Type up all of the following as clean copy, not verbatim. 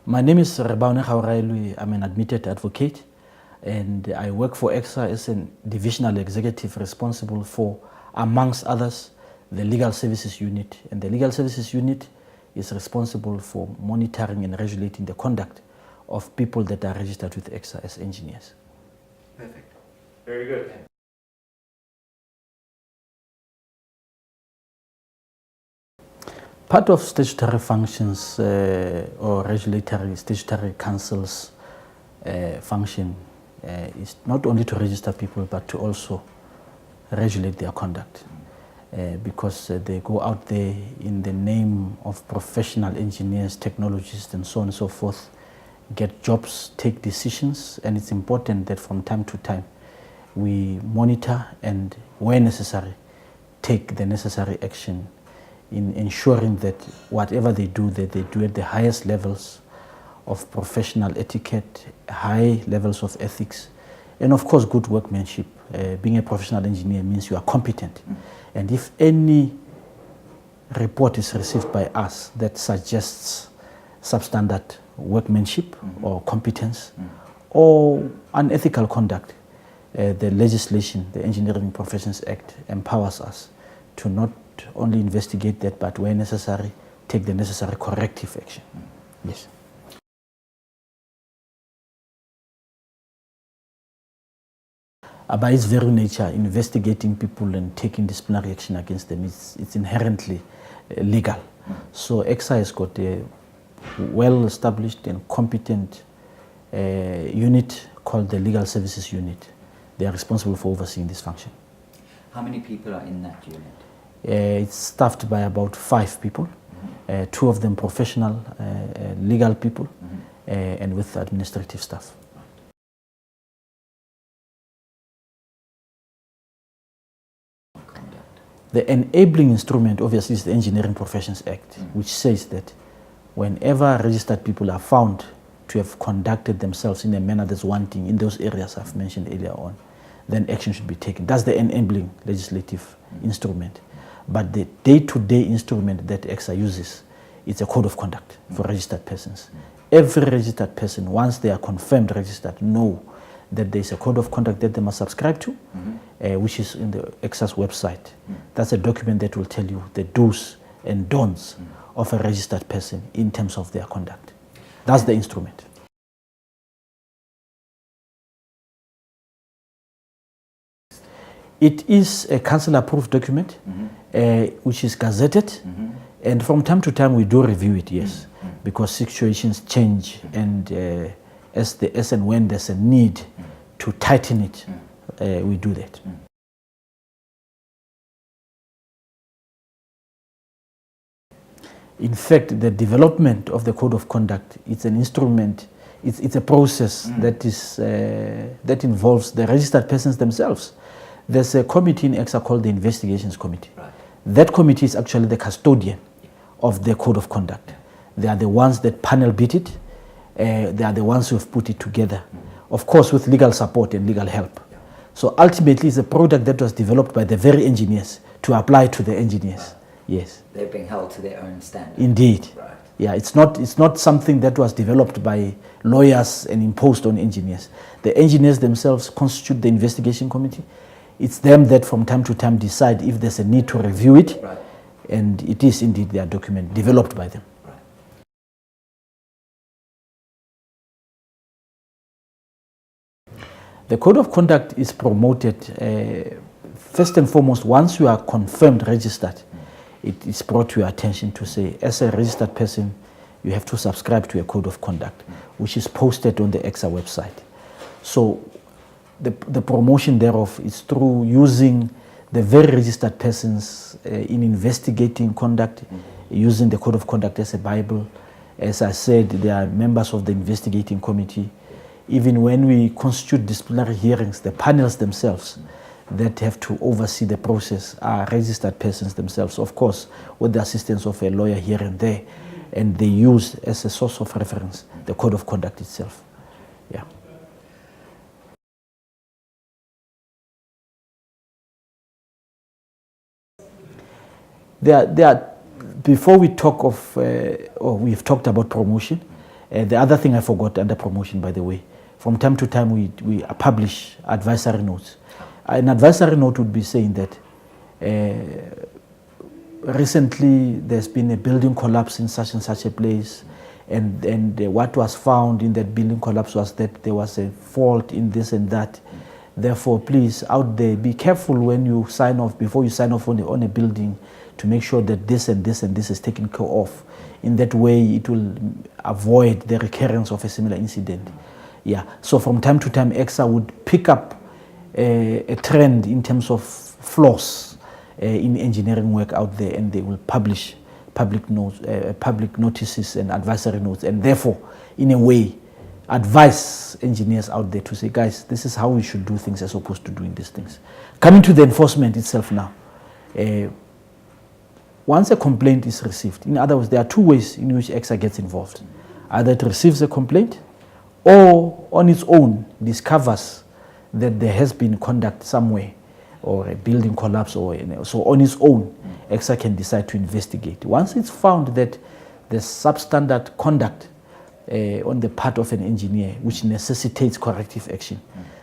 My name is Rebaune Gaurailui. I'm an admitted advocate, and I work for ECSA as a divisional executive responsible for, amongst others, the Legal Services Unit. And the Legal Services Unit is responsible for monitoring and regulating the conduct of people that are registered with ECSA as engineers. Perfect. Very good. Part of statutory functions or regulatory statutory council's function is not only to register people but to also regulate their conduct because they go out there in the name of professional engineers, technologists and so on and so forth, get jobs, take decisions, and it's important that from time to time we monitor and where necessary take the necessary action in ensuring that whatever they do, that they do at the highest levels of professional etiquette, high levels of ethics, and of course good workmanship. Being a professional engineer means you are competent. And if any report is received by us that suggests substandard workmanship or competence or unethical conduct, the legislation, the Engineering Professions Act, empowers us to not only investigate that, but where necessary, take the necessary corrective action. Yes. By its very nature, investigating people and taking disciplinary action against them, it's inherently legal. So ECSA has got a well-established and competent unit called the Legal Services Unit. They are responsible for overseeing this function. How many people are in that unit? It's staffed by about 5 people, 2 of them professional legal people, and with administrative staff. The enabling instrument obviously is the Engineering Professions Act, which says that whenever registered people are found to have conducted themselves in a manner that's wanting in those areas I've mentioned earlier on, then action should be taken. That's the enabling legislative instrument. But the day-to-day instrument that ECSA uses, it's a code of conduct for registered persons. Every registered person, once they are confirmed registered, know that there's a code of conduct that they must subscribe to, which is in the ECSA's website. That's a document that will tell you the do's and don'ts of a registered person in terms of their conduct. That's the instrument. It is a council-approved document, which is gazetted, and from time to time we do review it, yes, because situations change, and as and when there's a need to tighten it, we do that. In fact, the development of the code of conduct, it's an instrument, it's a process that involves the registered persons themselves. There's a committee in ECSA called the Investigations Committee. Right. That committee is actually the custodian of the code of conduct. They are the ones that panel beat it. They are the ones who have put it together, of course with legal support and legal help. So ultimately it's a product that was developed by the very engineers to apply to the engineers. Yes. They're being held to their own standard. Indeed. Right. Yeah, it's not something that was developed by lawyers and imposed on engineers. The engineers themselves constitute the investigation committee. It's them that from time to time decide if there's a need to review it, right. And it is indeed their document developed by them. Right. The code of conduct is promoted first and foremost once you are confirmed registered. It is brought to your attention to say, as a registered person, you have to subscribe to a code of conduct, which is posted on the ECSA website. So the promotion thereof is through using the very registered persons in investigating conduct, using the code of conduct as a Bible. As I said, they are members of the investigating committee. Even when we constitute disciplinary hearings, the panels themselves that have to oversee the process are registered persons themselves, of course, with the assistance of a lawyer here and there, and they use as a source of reference the code of conduct itself. Yeah. There are, before we talk of, or we've talked about promotion, The other thing I forgot under promotion, by the way, from time to time we publish advisory notes. An advisory note would be saying that recently there's been a building collapse in such and such a place, and what was found in that building collapse was that there was a fault in this and that. Therefore, please, out there, be careful when you sign off, before you sign off on a building, to make sure that this and this and this is taken care of. In that way, it will avoid the recurrence of a similar incident. Yeah. So from time to time, ECSA would pick up a trend in terms of flaws in engineering work out there, and they will publish public notes, public notices and advisory notes, and therefore, in a way, advise engineers out there to say, guys, this is how we should do things as opposed to doing these things. Coming to the enforcement itself now, once a complaint is received, in other words, there are two ways in which ECSA gets involved. Either it receives a complaint or on its own discovers that there has been conduct somewhere or a building collapse, or so on its own, ECSA can decide to investigate. Once it's found that there's substandard conduct on the part of an engineer which necessitates corrective action,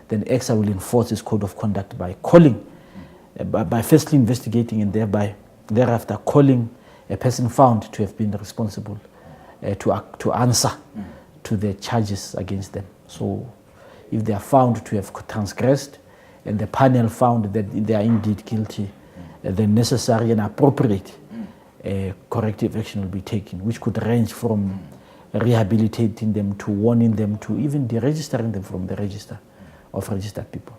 then ECSA will enforce its code of conduct by calling, by firstly investigating and thereafter calling a person found to have been responsible to answer to the charges against them. So if they are found to have transgressed and the panel found that they are indeed guilty, the necessary and appropriate corrective action will be taken, which could range from rehabilitating them to warning them to even deregistering them from the register of registered people.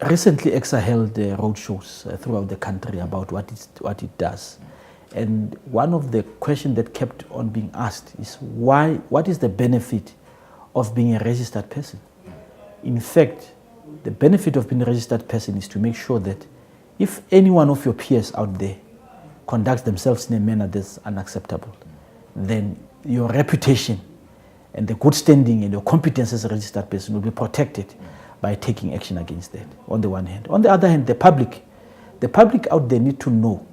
Recently, ECSA held roadshows throughout the country about what it does. And one of the questions that kept on being asked is what is the benefit of being a registered person? In fact, the benefit of being a registered person is to make sure that if any one of your peers out there conducts themselves in a manner that's unacceptable, then your reputation and the good standing and your competence as a registered person will be protected by taking action against that, on the one hand. On the other hand, the public out there need to know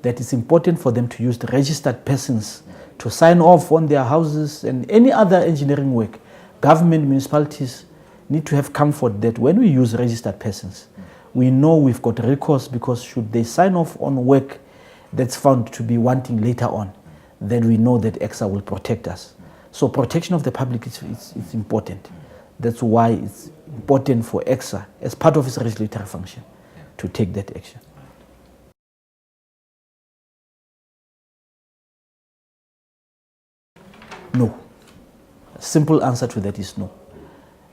that it's important for them to use the registered persons to sign off on their houses and any other engineering work. Government, municipalities need to have comfort that when we use registered persons, we know we've got recourse, because should they sign off on work that's found to be wanting later on, then we know that ECSA will protect us. So protection of the public is important. That's why it's important for ECSA, as part of its regulatory function, to take that action. No. A simple answer to that is no.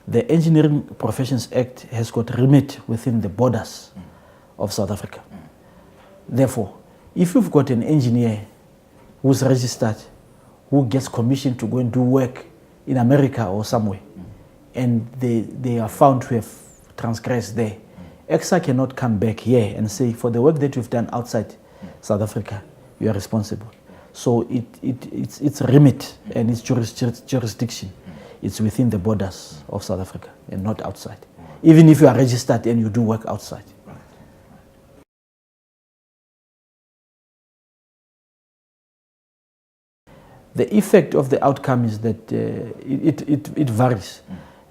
The Engineering Professions Act has got remit within the borders of South Africa. Therefore, if you've got an engineer who's registered, who gets commissioned to go and do work in America or somewhere, and they are found to have transgressed there, ECSA cannot come back here and say, for the work that you've done outside South Africa, you are responsible. So its remit and its jurisdiction, it's within the borders of South Africa and not outside, even if you are registered and you do work outside. The effect of the outcome is that it varies.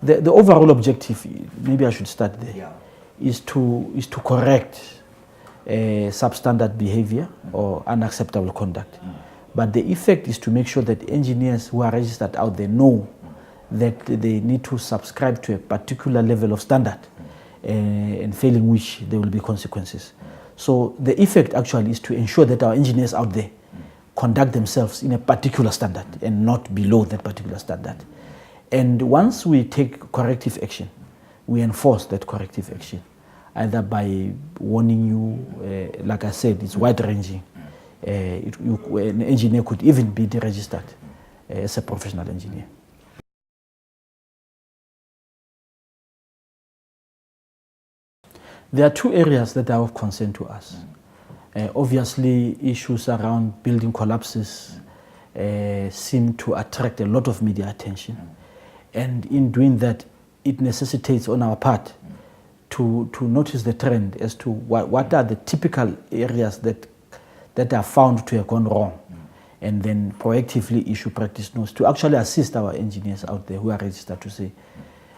The overall objective, maybe I should start there, is to correct substandard behavior or unacceptable conduct. But the effect is to make sure that engineers who are registered out there know that they need to subscribe to a particular level of standard, and failing which there will be consequences. So the effect actually is to ensure that our engineers out there conduct themselves in a particular standard and not below that particular standard. And once we take corrective action, we enforce that corrective action, either by warning you, like I said, it's wide-ranging. An engineer could even be deregistered as a professional engineer. There are two areas that are of concern to us. Obviously, issues around building collapses seem to attract a lot of media attention. And in doing that, it necessitates on our part to notice the trend as to what are the typical areas that are found to have gone wrong, and then proactively issue practice notes to actually assist our engineers out there who are registered to say,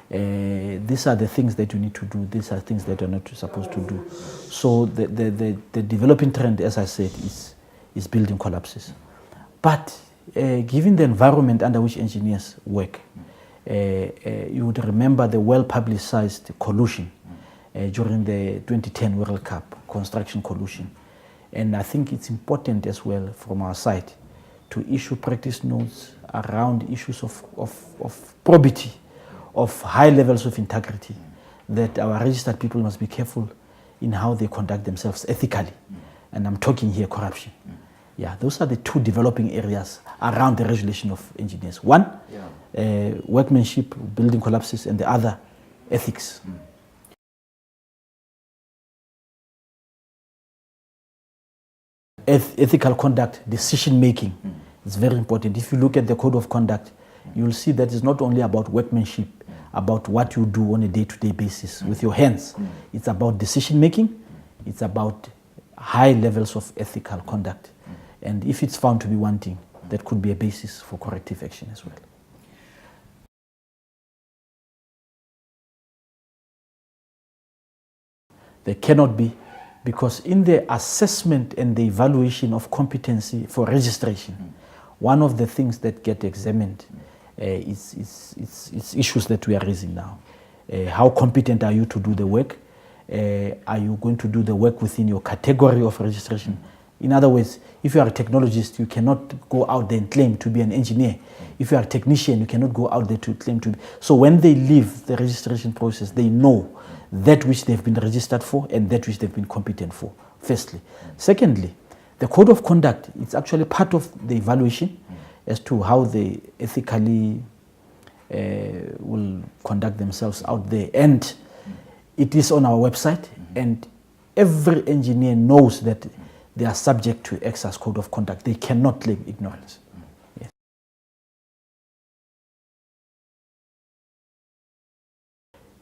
these are the things that you need to do, these are things that you're not supposed to do. So the developing trend, as I said, is building collapses. But given the environment under which engineers work, you would remember the well-publicized collusion during the 2010 World Cup, construction collusion. And I think it's important as well from our side to issue practice notes around issues of probity, of high levels of integrity, that our registered people must be careful in how they conduct themselves ethically. And I'm talking here corruption. Yeah, those are the two developing areas around the regulation of engineers. One, workmanship, building collapses, and the other, ethics. Ethical conduct, decision making is very important. If you look at the code of conduct, you'll see that it's not only about workmanship, about what you do on a day-to-day basis with your hands. It's about decision making. It's about high levels of ethical conduct. And if it's found to be wanting, that could be a basis for corrective action as well. There cannot be, because in the assessment and the evaluation of competency for registration, one of the things that get examined is issues that we are raising now. How competent are you to do the work? Are you going to do the work within your category of registration? In other words, if you are a technologist, you cannot go out there and claim to be an engineer. If you are a technician, you cannot go out there to claim to be. So when they leave the registration process, they know that which they've been registered for and that which they've been competent for, firstly. Secondly, the code of conduct, it's actually part of the evaluation as to how they ethically will conduct themselves out there. And it is on our website, and every engineer knows that they are subject to ECSA's code of conduct. They cannot claim ignorance. Yes.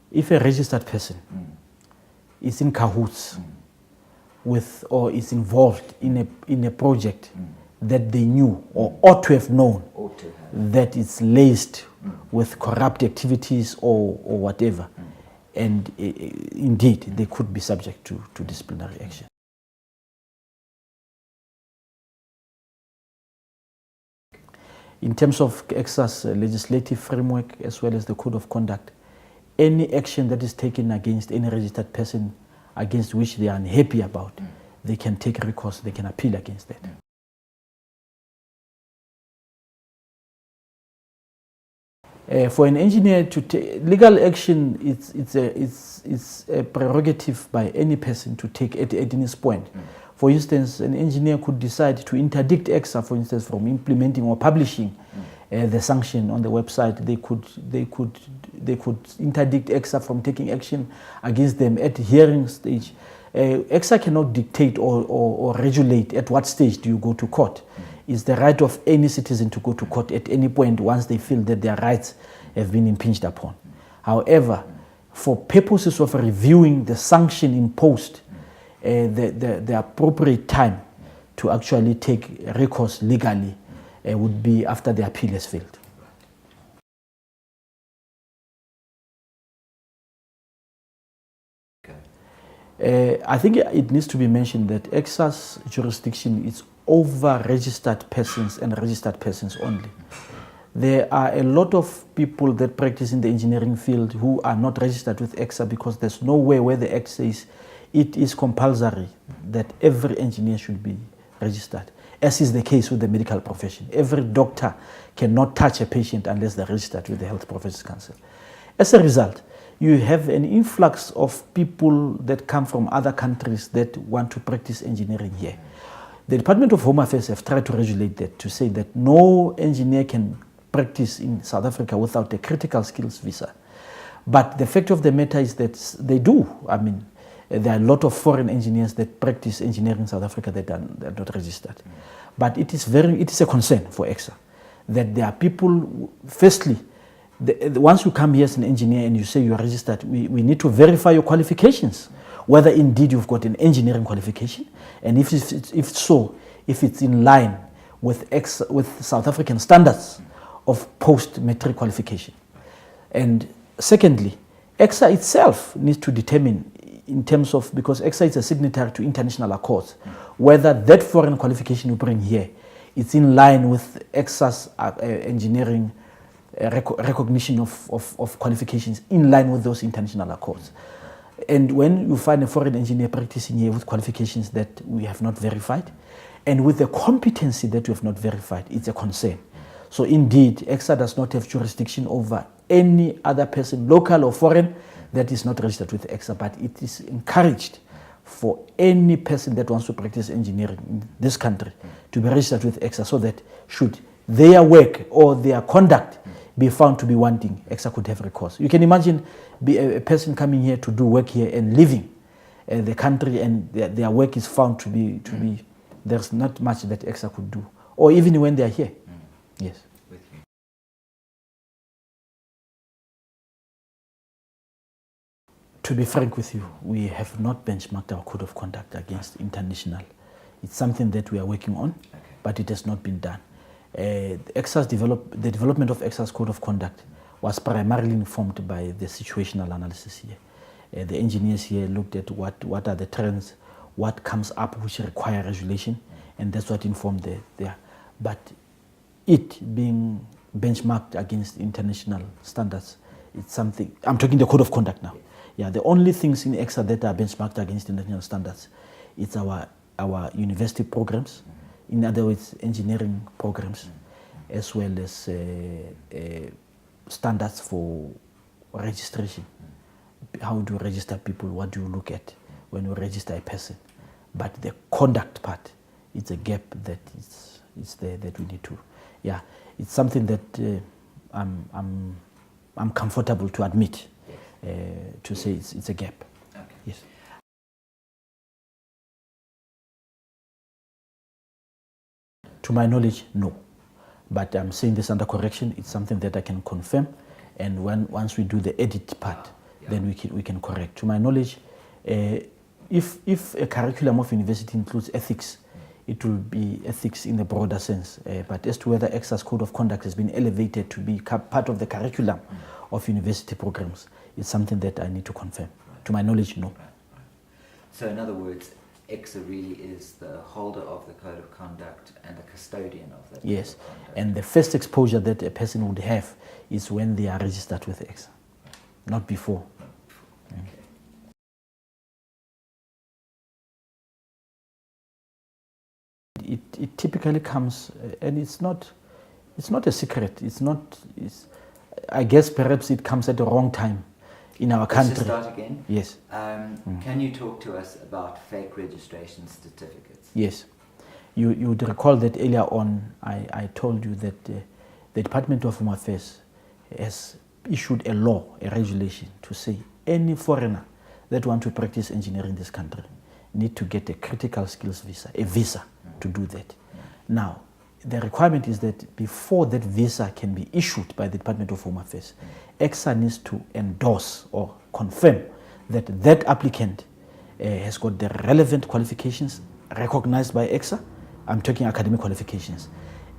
If a registered person is in cahoots with or is involved in a project that they knew or ought to have known that it's laced with corrupt activities or whatever, and indeed they could be subject to disciplinary action. In terms of ECSA's legislative framework as well as the code of conduct, any action that is taken against any registered person against which they are unhappy about, they can take recourse, they can appeal against that. For an engineer to take legal action, it's a prerogative by any person to take at any point. For instance, an engineer could decide to interdict ECSA, for instance, from implementing or publishing the sanction on the website. They could interdict ECSA from taking action against them at the hearing stage. ECSA cannot dictate or regulate at what stage do you go to court. It's the right of any citizen to go to court at any point once they feel that their rights have been impinged upon. However, for purposes of reviewing the sanction imposed, the appropriate time to actually take recourse legally would be after the appeal has failed. I think it needs to be mentioned that ECSA's jurisdiction is over registered persons and registered persons only. There are a lot of people that practice in the engineering field who are not registered with ECSA because there's nowhere where the Act says it is compulsory that every engineer should be registered, as is the case with the medical profession. Every doctor cannot touch a patient unless they're registered with the Health Professions Council. As a result, you have an influx of people that come from other countries that want to practice engineering here. The Department of Home Affairs have tried to regulate that, to say that no engineer can practice in South Africa without a critical skills visa. But the fact of the matter is that they do. I mean, there are a lot of foreign engineers that practice engineering in South Africa that are not registered. But it is a concern for ECSA that there are people, firstly, once you come here as an engineer and you say you are registered, we need to verify your qualifications, whether indeed you've got an engineering qualification, and if it's in line with South African standards of post-matric qualification. And secondly, ECSA itself needs to determine, in terms of, because ECSA is a signatory to international accords, whether that foreign qualification you bring here, it's in line with ECSA's engineering recognition of qualifications, in line with those international accords. And when you find a foreign engineer practicing here with qualifications that we have not verified, and with the competency that we have not verified, it's a concern. So indeed, ECSA does not have jurisdiction over any other person, local or foreign, that is not registered with ECSA, but it is encouraged for any person that wants to practice engineering in this country to be registered with ECSA, so that should their work or their conduct be found to be wanting, ECSA could have recourse. You can imagine a person coming here to do work here and leaving the country, and their work is found to be there's not much that ECSA could do, or even when they are here. Yes. To be frank with you, we have not benchmarked our code of conduct against international. It's something that we are working on, but it has not been done. The development of ECSA's code of conduct was primarily informed by the situational analysis here. The engineers here looked at what are the trends, what comes up which require regulation, and that's what informed there. But it being benchmarked against international standards, it's something, I'm talking the code of conduct now. Yeah, the only things in ECSA that are benchmarked against international standards, it's our university programs, in other words, engineering programs, as well as standards for registration. How do you register people? What do you look at when you register a person? But the conduct part, it's a gap that is there that we need to. Yeah, it's something that I'm comfortable to admit. To say it's a gap. Okay. Yes. To my knowledge, no. But I'm saying this under correction. It's something that I can confirm, and once we do the edit part, then we can correct. To my knowledge, if a curriculum of university includes ethics, it will be ethics in the broader sense. But as to whether ECSA's code of conduct has been elevated to be part of the curriculum of university programs, it's something that I need to confirm. To my knowledge, no. So in other words, ECSA really is the holder of the code of conduct and the custodian of that. Yes, code of conduct. And the first exposure that a person would have is when they are registered with ECSA, not before. Okay. It typically comes, and it's not a secret. I guess perhaps it comes at the wrong time in our country. Let's just start again. Yes. Can you talk to us about fake registration certificates? Yes. You would recall that earlier on I told you that the Department of Home Affairs has issued a law, a regulation, to say any foreigner that wants to practice engineering in this country need to get a critical skills visa, a visa to do that. Now, the requirement is that before that visa can be issued by the Department of Home Affairs, ECSA needs to endorse or confirm that that applicant has got the relevant qualifications recognized by ECSA. I'm talking academic qualifications,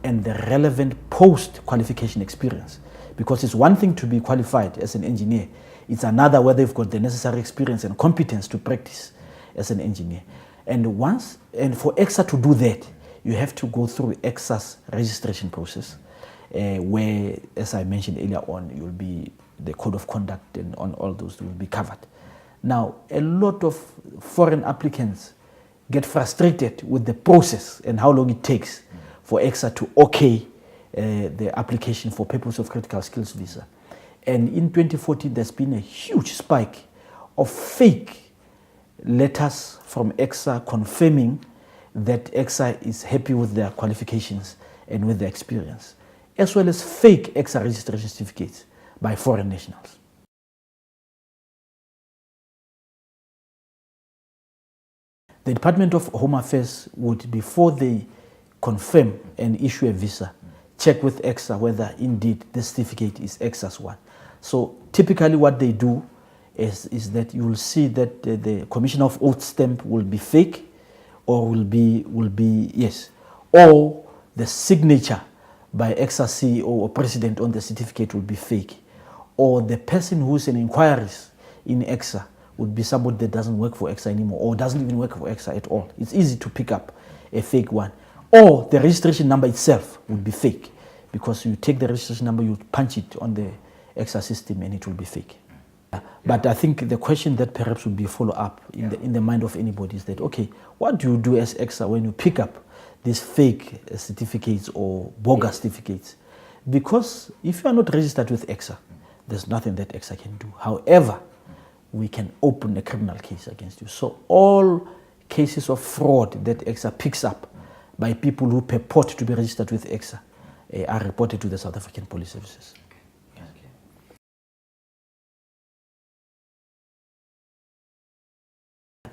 and the relevant post-qualification experience. Because it's one thing to be qualified as an engineer, it's another whether you've got the necessary experience and competence to practice as an engineer. And for ECSA to do that, you have to go through ECSA's registration process, where, as I mentioned earlier on, you'll be the code of conduct and on all those will be covered. Now, a lot of foreign applicants get frustrated with the process and how long it takes for ECSA to okay the application for purpose of critical skills visa. And in 2014, there's been a huge spike of fake letters from ECSA confirming that ECSA is happy with their qualifications and with their experience, as well as fake ECSA registration certificates by foreign nationals. The Department of Home Affairs would, before they confirm and issue a visa, check with ECSA whether indeed the certificate is ECSA's one. So typically what they do is that you will see that the Commissioner of Oath stamp will be fake, or will be yes, or the signature by ECSA CEO or president on the certificate will be fake, or the person who's an inquiries in ECSA would be somebody that doesn't work for ECSA anymore, or doesn't even work for ECSA at all. It's easy to pick up a fake one. Or the registration number itself would be fake, because you take the registration number, you punch it on the ECSA system, and it will be fake. But I think the question that perhaps would be follow up in the mind of anybody is that, okay, what do you do as ECSA when you pick up these fake certificates or bogus certificates? Because if you are not registered with ECSA, there's nothing that ECSA can do. However, we can open a criminal case against you. So all cases of fraud that ECSA picks up by people who purport to be registered with ECSA are reported to the South African Police Services.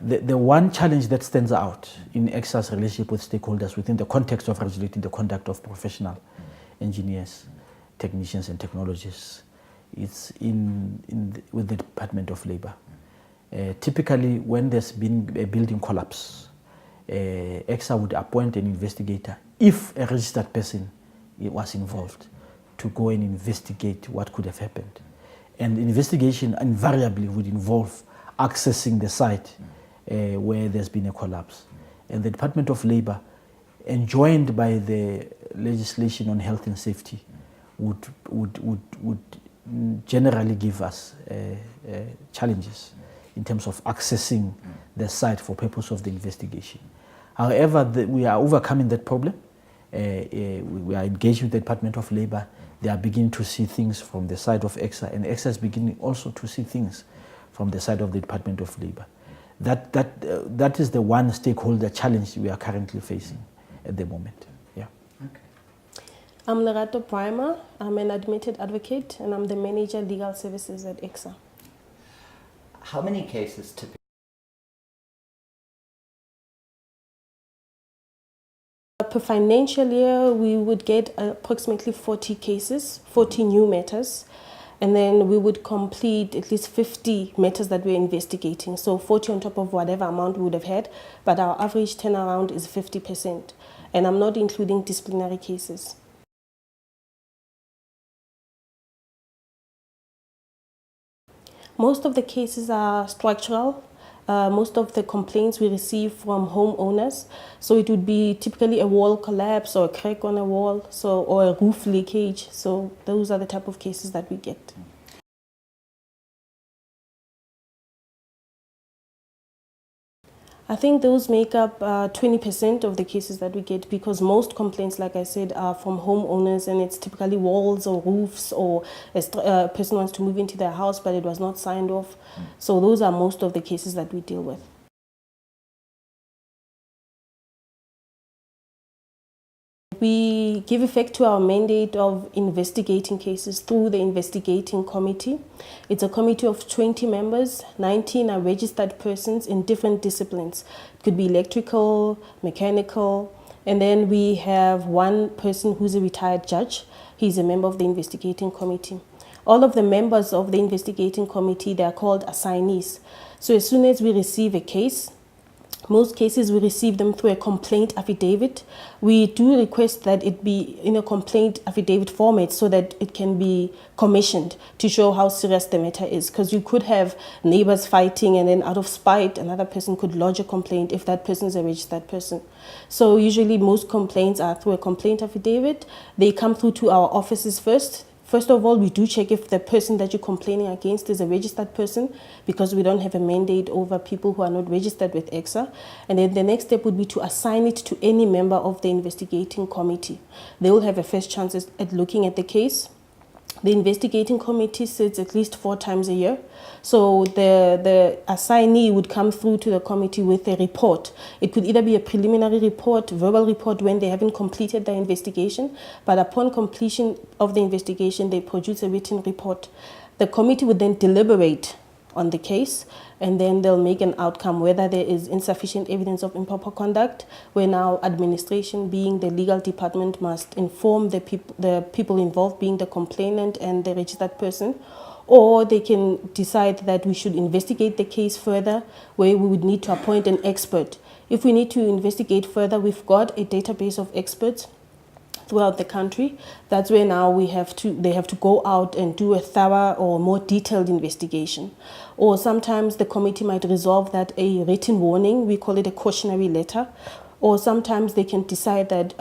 The one challenge that stands out in ECSA's relationship with stakeholders within the context of regulating the conduct of professional engineers, technicians and technologists, it's with the Department of Labor. Typically, when there's been a building collapse, ECSA would appoint an investigator, if a registered person was involved, to go and investigate what could have happened. And the investigation invariably would involve accessing the site where there's been a collapse. And the Department of Labor, enjoined by the legislation on health and safety, would generally give us challenges in terms of accessing the site for purpose of the investigation. However, we are overcoming that problem. We are engaged with the Department of Labor. They are beginning to see things from the side of ECSA, and ECSA is beginning also to see things from the side of the Department of Labor. That is the one stakeholder challenge we are currently facing at the moment. Yeah. Okay. I'm Lerato Primer. I'm an admitted advocate, and I'm the manager legal services at ECSA. How many cases typically? Per financial year, we would get approximately 40 cases, 40 new matters, and then we would complete at least 50 matters that we're investigating. So 40 on top of whatever amount we would have had, but our average turnaround is 50%. And I'm not including disciplinary cases. Most of the cases are structural. Most of the complaints we receive from homeowners. So it would be typically a wall collapse or a crack on a wall, or a roof leakage. So those are the type of cases that we get. I think those make up 20% of the cases that we get, because most complaints, like I said, are from homeowners, and it's typically walls or roofs, or a person wants to move into their house but it was not signed off. So those are most of the cases that we deal with. We give effect to our mandate of investigating cases through the investigating committee. It's a committee of 20 members, 19 are registered persons in different disciplines. It could be electrical, mechanical, and then we have one person who's a retired judge. He's a member of the investigating committee. All of the members of the investigating committee, they're called assignees. So as soon as we receive a case, most cases we receive them through a complaint affidavit. We do request that it be in a complaint affidavit format so that it can be commissioned to show how serious the matter is. Because you could have neighbors fighting, and then out of spite, another person could lodge a complaint if that person is a registered person. So usually most complaints are through a complaint affidavit. They come through to our offices first. First of all, we do check if the person that you're complaining against is a registered person, because we don't have a mandate over people who are not registered with ECSA. And then the next step would be to assign it to any member of the investigating committee. They will have a first chance at looking at the case. The investigating committee sits at least 4 times a year. So the assignee would come through to the committee with a report. It could either be a preliminary report, verbal report when they haven't completed their investigation, but upon completion of the investigation, they produce a written report. The committee would then deliberate on the case, and then they'll make an outcome whether there is insufficient evidence of improper conduct, where now administration, being the legal department, must inform the people involved, being the complainant and the registered person, or they can decide that we should investigate the case further, where we would need to appoint an expert. If we need to investigate further, we've got a database of experts throughout the country. That's where now they have to go out and do a thorough or more detailed investigation. Or sometimes the committee might resolve that a written warning, we call it a cautionary letter, or sometimes they can decide that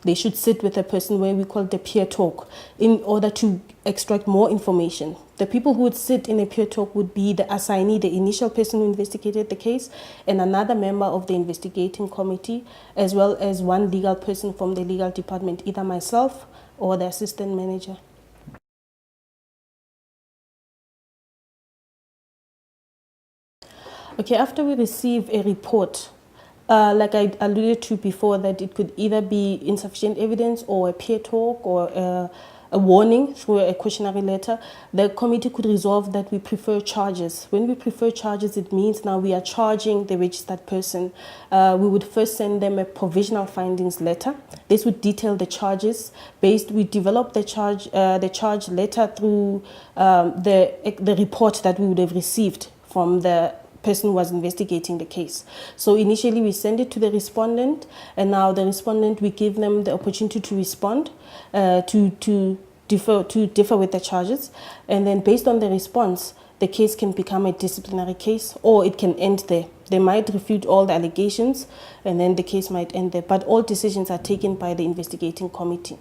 they should sit with a person, where we call it a peer talk, in order to extract more information. The people who would sit in a peer talk would be the assignee, the initial person who investigated the case, and another member of the investigating committee, as well as one legal person from the legal department, either myself or the assistant manager. Okay, after we receive a report, like I alluded to before, that it could either be insufficient evidence or a peer talk or a warning through a cautionary letter, the committee could resolve that we prefer charges. When we prefer charges, it means now we are charging the registered person. We would first send them a provisional findings letter. This would detail the charges. We develop the charge letter through the report that we would have received from the person who was investigating the case. So initially we send it to the respondent, and now the respondent, we give them the opportunity to respond, to differ with the charges, and then based on the response, the case can become a disciplinary case, or it can end there. They might refute all the allegations, and then the case might end there. But all decisions are taken by the investigating committee.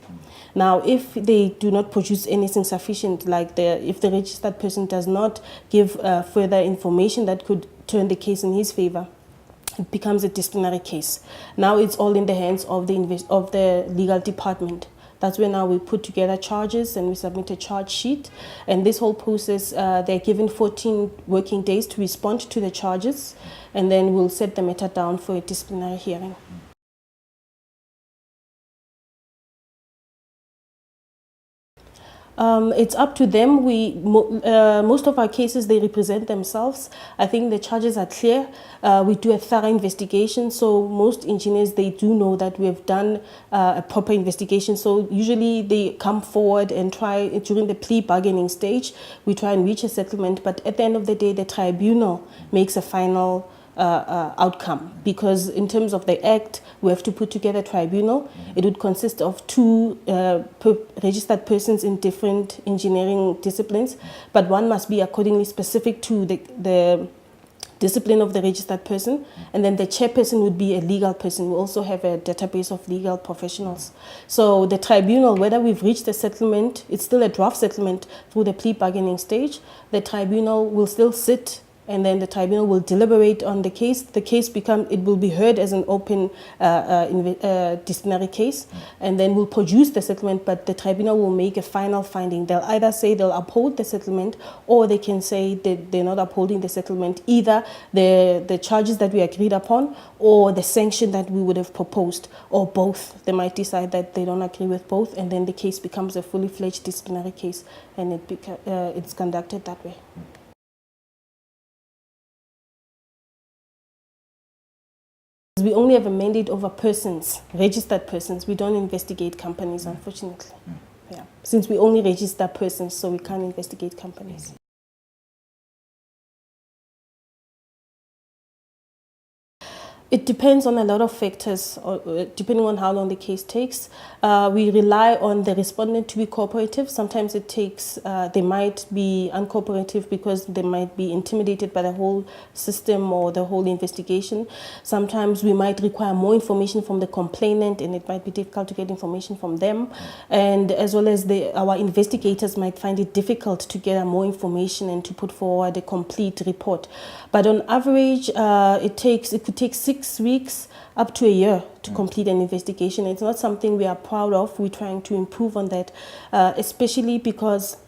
Now, if they do not produce anything sufficient, like if the registered person does not give further information that could turn the case in his favor, it becomes a disciplinary case. Now it's all in the hands of the legal department. That's when now we put together charges and we submit a charge sheet. And this whole process, they're given 14 working days to respond to the charges, and then we'll set the matter down for a disciplinary hearing. It's up to them. Most of our cases, they represent themselves. I think the charges are clear. We do a thorough investigation. So most engineers, they do know that we have done a proper investigation. So usually they come forward and try, during the plea bargaining stage, we try and reach a settlement. But at the end of the day, the tribunal makes a final outcome, because in terms of the act, we have to put together a tribunal. It would consist of two registered persons in different engineering disciplines, but one must be accordingly specific to the discipline of the registered person, and then the chairperson would be a legal person. We also have a database of legal professionals. So the tribunal, whether we've reached a settlement, it's still a draft settlement through the plea bargaining stage, the tribunal will still sit, and then the tribunal will deliberate on the case. The case it will be heard as an open disciplinary case, and then will produce the settlement, but the tribunal will make a final finding. They'll either say they'll uphold the settlement, or they can say that they're not upholding the settlement, either the charges that we agreed upon or the sanction that we would have proposed, or both. They might decide that they don't agree with both, and then the case becomes a fully fledged disciplinary case, and it's conducted that way. We only have a mandate over persons, registered persons. We don't investigate companies, unfortunately. Yeah. Since we only register persons, so we can't investigate companies. It depends on a lot of factors, depending on how long the case takes. We rely on the respondent to be cooperative. Sometimes it takes, they might be uncooperative because they might be intimidated by the whole system or the whole investigation. Sometimes we might require more information from the complainant, and it might be difficult to get information from them. And as well as our investigators might find it difficult to get more information and to put forward a complete report. But on average, it could take 6 weeks up to a year to complete an investigation. It's not something we are proud of. We're trying to improve on that, especially because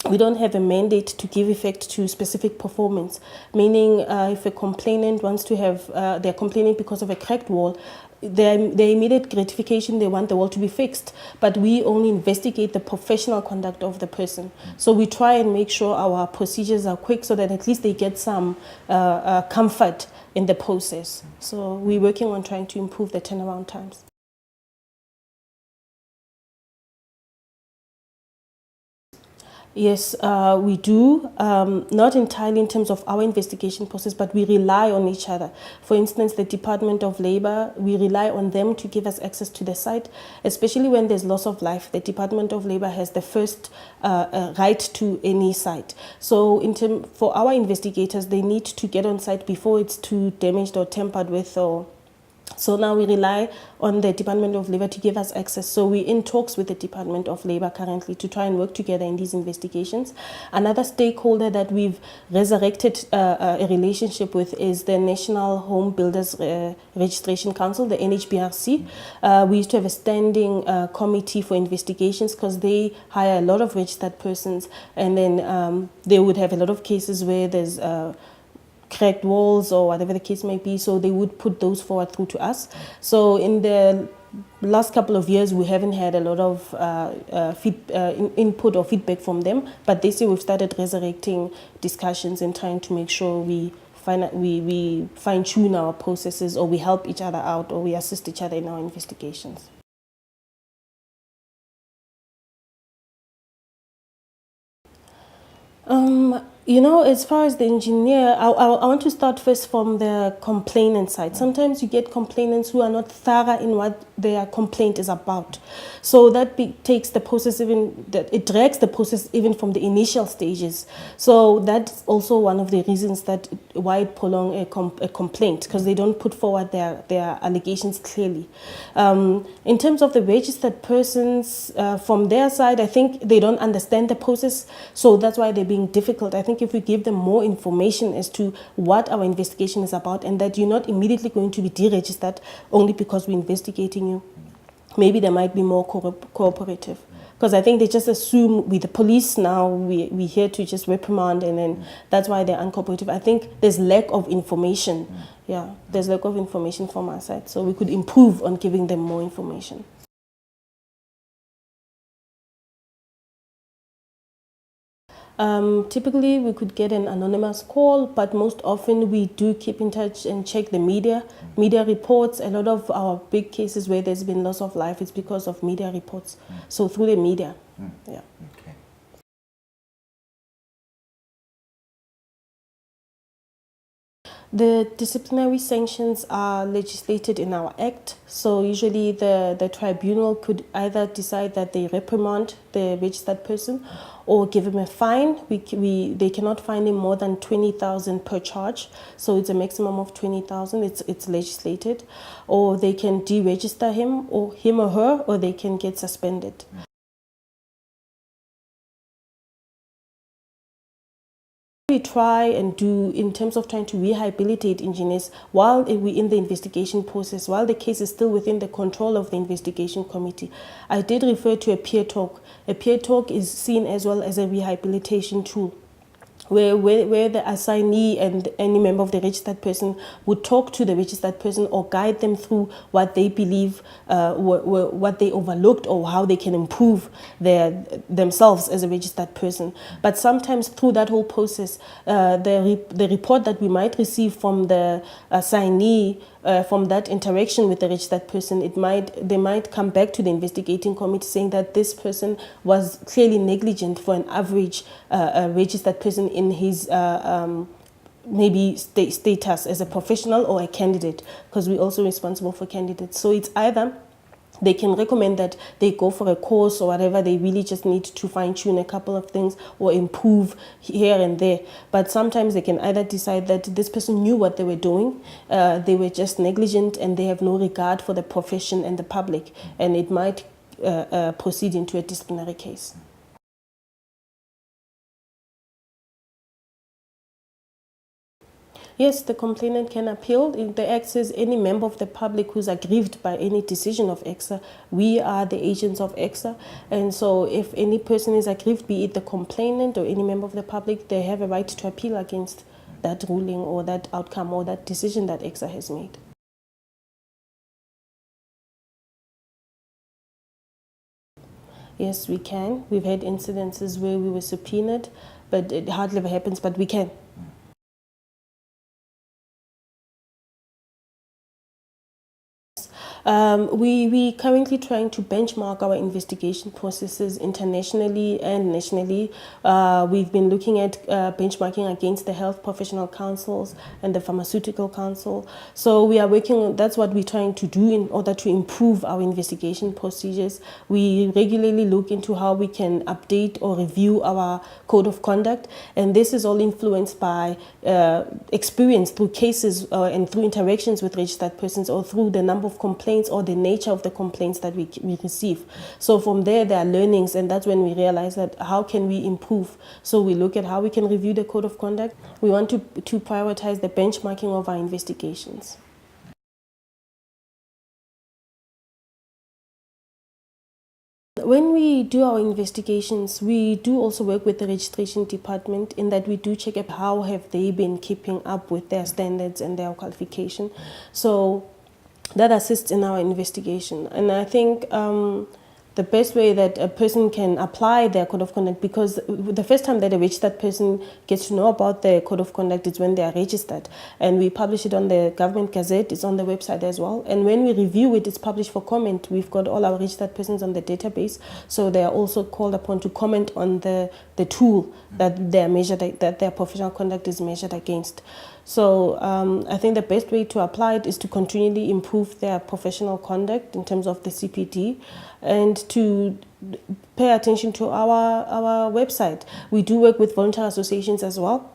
we don't have a mandate to give effect to specific performance, meaning if a complainant wants to have, they're complaining because of a cracked wall, their immediate gratification, they want the wall to be fixed, but we only investigate the professional conduct of the person. So we try and make sure our procedures are quick so that at least they get some comfort in the process. So we're working on trying to improve the turnaround times. Yes, we do. Not entirely in terms of our investigation process, but we rely on each other. For instance, the Department of Labor, we rely on them to give us access to the site, especially when there's loss of life. The Department of Labor has the first right to any site. So for our investigators, they need to get on site before it's too damaged or tampered with, or so now we rely on the Department of Labor to give us access. So we're in talks with the Department of Labor currently to try and work together in these investigations. Another stakeholder that we've resurrected a relationship with is the National Home Builders Registration Council, the NHBRC. We used to have a standing committee for investigations because they hire a lot of registered persons, and then they would have a lot of cases where there's cracked walls or whatever the case may be, so they would put those forward through to us. So in the last couple of years, we haven't had a lot of input or feedback from them, but this year we've started resurrecting discussions and trying to make sure we fine-tune our processes, or we help each other out, or we assist each other in our investigations. You know, as far as the engineer, I want to start first from the complainant side. Sometimes you get complainants who are not thorough in what their complaint is about. So that takes the process it drags the process even from the initial stages. So that's also one of the reasons why it prolongs a complaint, because they don't put forward their allegations clearly. In terms of the registered persons, from their side, I think they don't understand the process, so that's why they're being difficult. I think if we give them more information as to what our investigation is about, and that you're not immediately going to be deregistered only because we're investigating you, maybe they might be more cooperative. Because I think they just assume with the police now, we're here to just reprimand, and then that's why they're uncooperative. I think there's lack of information. Yeah, there's lack of information from our side. So we could improve on giving them more information. Typically, we could get an anonymous call, but most often we do keep in touch and check the media reports. A lot of our big cases where there's been loss of life, it's because of media reports. So through the media, yeah. Okay. The disciplinary sanctions are legislated in our Act. So usually the tribunal could either decide that they reprimand the registered person or give him a fine. They cannot fine him more than 20,000 per charge. So it's a maximum of 20,000. It's legislated. Or they can deregister him or her, or they can get suspended. We try and do in terms of trying to rehabilitate engineers while we're in the investigation process, while the case is still within the control of the investigation committee. I did refer to a peer talk. A peer talk is seen as well as a rehabilitation tool, where the assignee and any member of the registered person would talk to the registered person or guide them through what they believe, what they overlooked, or how they can improve themselves as a registered person. But sometimes through that whole process, the report that we might receive from the assignee, from that interaction with the registered person, they might come back to the investigating committee saying that this person was clearly negligent for an average registered person in his maybe status as a professional or a candidate, because we're also responsible for candidates. So it's either they can recommend that they go for a course or whatever, they really just need to fine-tune a couple of things or improve here and there. But sometimes they can either decide that this person knew what they were doing, they were just negligent and they have no regard for the profession and the public, and it might proceed into a disciplinary case. Yes, the complainant can appeal. The Act says any member of the public who's aggrieved by any decision of ECSA, we are the agents of ECSA. And so if any person is aggrieved, be it the complainant or any member of the public, they have a right to appeal against that ruling or that outcome or that decision that ECSA has made. Yes, we can. We've had incidences where we were subpoenaed, but it hardly ever happens, but we can. We currently trying to benchmark our investigation processes internationally and nationally. We've been looking at benchmarking against the health professional councils and the pharmaceutical council. So we are working, that's what we're trying to do in order to improve our investigation procedures. We regularly look into how we can update or review our code of conduct, and this is all influenced by experience through cases and through interactions with registered persons, or through the number of complaints or the nature of the complaints that we receive. So from there are learnings, and that's when we realize that how can we improve. So we look at how we can review the code of conduct. We want to prioritize the benchmarking of our investigations. When we do our investigations, we do also work with the registration department in that we do check up how have they been keeping up with their standards and their qualification. So that assists in our investigation. And I think the best way that a person can apply their code of conduct, because the first time that a registered person gets to know about their code of conduct is when they are registered. And we publish it on the government gazette, it's on the website as well. And when we review it, it's published for comment. We've got all our registered persons on the database, so they are also called upon to comment on the tool that they are measured, that their professional conduct is measured against. So I think the best way to apply it is to continually improve their professional conduct in terms of the CPD, and to pay attention to our website. We do work with volunteer associations as well.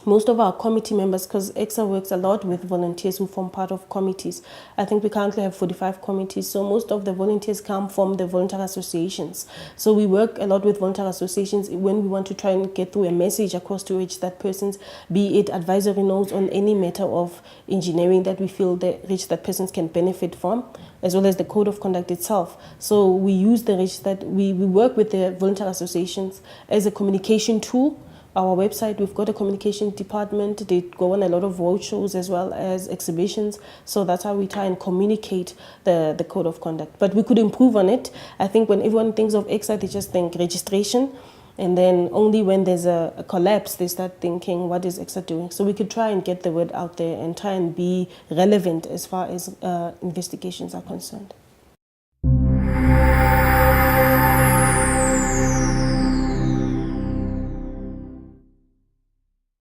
Most of our committee members, because ECSA works a lot with volunteers who form part of committees. I think we currently have 45 committees, so most of the volunteers come from the volunteer associations. So we work a lot with volunteer associations when we want to try and get through a message across to registered persons, be it advisory notes on any matter of engineering that we feel the registered persons can benefit from, as well as the code of conduct itself. So we use the registered, we work with the volunteer associations as a communication tool. Our website, we've got a communication department. They go on a lot of roadshows as well as exhibitions. So that's how we try and communicate the code of conduct. But we could improve on it. I think when everyone thinks of ECSA, they just think registration. And then only when there's a collapse, they start thinking, what is ECSA doing? So we could try and get the word out there and try and be relevant as far as investigations are concerned.